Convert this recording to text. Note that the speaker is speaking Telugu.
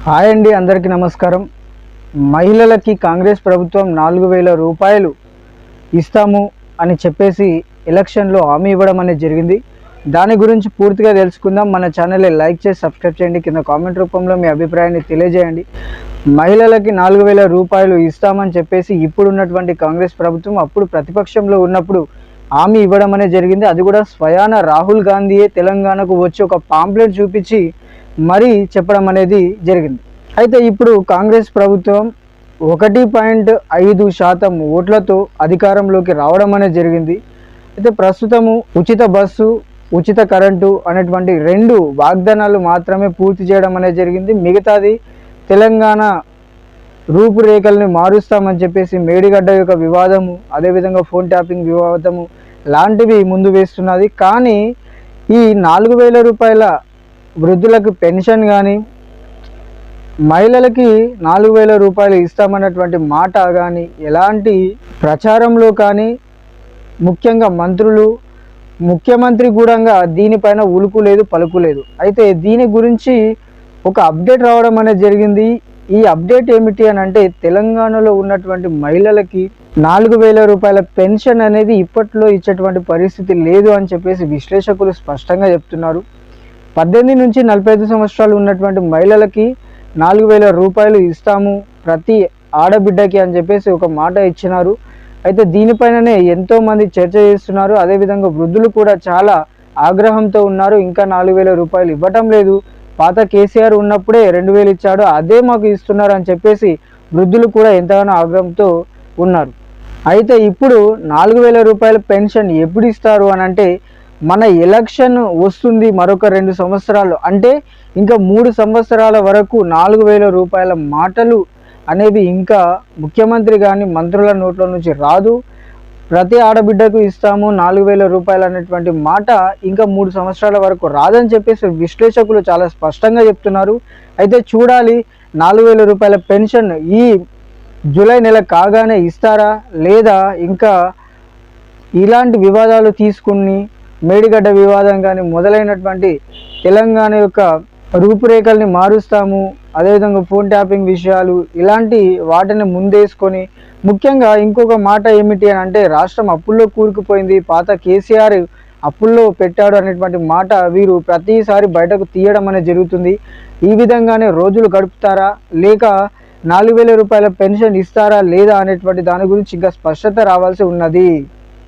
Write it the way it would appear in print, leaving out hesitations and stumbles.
హాయ్ అండి, అందరికీ నమస్కారం. మహిళలకి కాంగ్రెస్ ప్రభుత్వం 4,000 రూపాయలు ఇస్తాము అని చెప్పేసి ఎలక్షన్లో హామీ ఇవ్వడం అనేది జరిగింది. దాని గురించి పూర్తిగా తెలుసుకుందాం. మన ఛానల్ని లైక్ చేసి సబ్స్క్రైబ్ చేయండి. కింద కామెంట్ రూపంలో మీ అభిప్రాయాన్ని తెలియజేయండి. మహిళలకి 4,000 రూపాయలు ఇస్తామని చెప్పేసి ఇప్పుడున్నటువంటి కాంగ్రెస్ ప్రభుత్వం అప్పుడు ప్రతిపక్షంలో ఉన్నప్పుడు హామీ ఇవ్వడం అనేది జరిగింది. అది కూడా స్వయాన రాహుల్ గాంధీయే తెలంగాణకు వచ్చి ఒక పాంప్లెట్ చూపించి మరీ చెప్పడం అనేది జరిగింది. అయితే ఇప్పుడు కాంగ్రెస్ ప్రభుత్వం 1.5% ఓట్లతో అధికారంలోకి రావడం అనేది జరిగింది. అయితే ప్రస్తుతము ఉచిత బస్సు, ఉచిత కరెంటు అనేటువంటి 2 వాగ్దానాలు మాత్రమే పూర్తి చేయడం అనేది జరిగింది. మిగతాది తెలంగాణ రూపురేఖల్ని మారుస్తామని చెప్పేసి మేడిగడ్డ యొక్క వివాదము, అదేవిధంగా ఫోన్ ట్యాపింగ్ వివాదము లాంటివి ముందు వేస్తున్నది. కానీ ఈ 4,000 రూపాయల వృద్ధులకు పెన్షన్ కానీ, మహిళలకి 4,000 రూపాయలు ఇస్తామన్నటువంటి మాట కానీ ఎలాంటి ప్రచారంలో కానీ, ముఖ్యంగా మంత్రులు, ముఖ్యమంత్రి కూడా దీనిపైన ఉలుకు లేదు, పలుకు లేదు. అయితే దీని గురించి ఒక అప్డేట్ రావడం అనేది జరిగింది. ఈ అప్డేట్ ఏమిటి అని అంటే, తెలంగాణలో ఉన్నటువంటి మహిళలకి 4,000 రూపాయల పెన్షన్ అనేది ఇప్పట్లో ఇచ్చేటువంటి పరిస్థితి లేదు అని చెప్పేసి విశ్లేషకులు స్పష్టంగా చెప్తున్నారు. 18 నుంచి 45 సంవత్సరాలు ఉన్నటువంటి మహిళలకి 4,000 రూపాయలు ఇస్తాము ప్రతి ఆడబిడ్డకి అని చెప్పేసి ఒక మాట ఇచ్చినారు. అయితే దీనిపైననే ఎంతోమంది చర్చ చేస్తున్నారు. అదేవిధంగా వృద్ధులు కూడా చాలా ఆగ్రహంతో ఉన్నారు. ఇంకా 4,000 రూపాయలు ఇవ్వటం లేదు, పాత కేసీఆర్ ఉన్నప్పుడే 2,000 ఇచ్చాడు, అదే మాకు ఇస్తున్నారు అని చెప్పేసి వృద్ధులు కూడా ఎంతగానో ఆగ్రహంతో ఉన్నారు. అయితే ఇప్పుడు 4,000 రూపాయల పెన్షన్ ఎప్పుడు ఇస్తారు అని అంటే, మన ఎలక్షన్ వస్తుంది మరొక 2 సంవత్సరాలు, అంటే ఇంకా 3 సంవత్సరాల వరకు 4,000 రూపాయల మాటలు అనేవి ఇంకా ముఖ్యమంత్రి కానీ మంత్రుల నోట్ల నుంచి రాదు. ప్రతి ఆడబిడ్డకు ఇస్తాము 4,000 రూపాయలు అనేటువంటి మాట ఇంకా 3 సంవత్సరాల వరకు రాదని చెప్పేసి విశ్లేషకులు చాలా స్పష్టంగా చెప్తున్నారు. అయితే చూడాలి, 4,000 రూపాయల పెన్షన్ ఈ జూలై నెల కాగానే ఇస్తారా, లేదా ఇంకా ఇలాంటి వివాదాలు తీసుకుని మేడిగడ్డ వివాదం కానీ మొదలైనటువంటి తెలంగాణ యొక్క రూపురేఖల్ని మారుస్తాము, అదేవిధంగా ఫోన్ ట్యాపింగ్ విషయాలు, ఇలాంటి వాటిని ముందేసుకొని, ముఖ్యంగా ఇంకొక మాట ఏమిటి అని అంటే, రాష్ట్రం అప్పుల్లో కూరుకుపోయింది, పాత కేసీఆర్ అప్పుల్లో పెట్టాడు అనేటువంటి మాట వీరు ప్రతిసారి బయటకు తీయడం అనేది జరుగుతుంది. ఈ విధంగానే రోజులు గడుపుతారా, లేక 4,000 రూపాయల పెన్షన్ ఇస్తారా లేదా అనేటువంటి దాని గురించి ఇంకా స్పష్టత రావాల్సి ఉన్నది.